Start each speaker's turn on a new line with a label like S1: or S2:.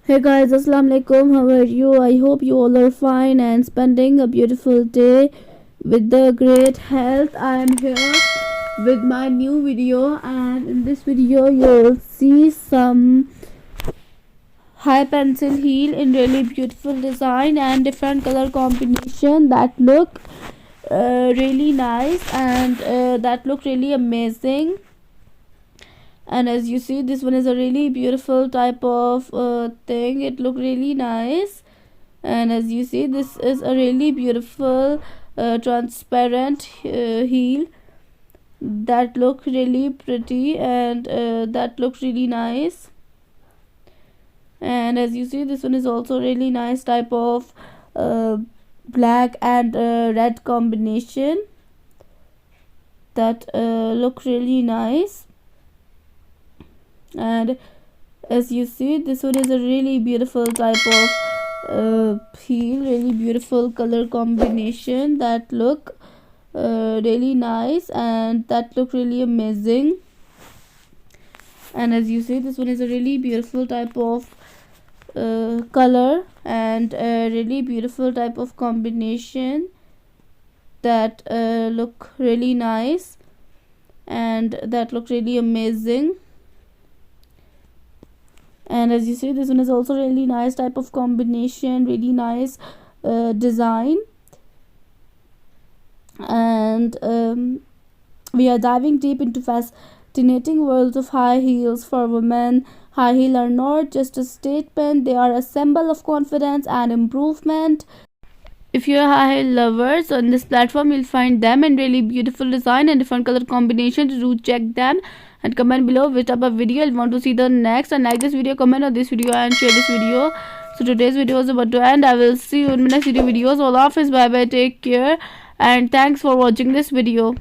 S1: Hey guys, assalamu alaikum. How are you? I hope you all are fine and spending a beautiful day with the great health. I am here with my new video, and in this video you'll see some high pencil heel in really beautiful design and different color combination that look really nice and that look really amazing. And as you see, this one is a really beautiful type of thing. It look really nice. And as you see, this is a really beautiful transparent heel that look really pretty and that look really nice. And as you see, this one is also really nice type of black and red combination that look really nice. And as you see, this one is a really beautiful type of heel, really beautiful color combination that look really nice and that look really amazing. And as you see, this one is a really beautiful type of color and a really beautiful type of combination that look really nice and that look really amazing. And as you see, this one is also really nice type of combination, really nice design. And we are diving deep into fascinating worlds of high heels for women. High heels are not just a statement, they are a symbol of confidence and improvement. If you're a high heel lover, so on this platform you'll find them in really beautiful design and different color combinations. Do check them and comment below which type of video you want to see the next, and like this video, comment on this video and share this video. So today's video is about to end. I will see you in my next videos. All of us, bye bye, take care, and thanks for watching this video.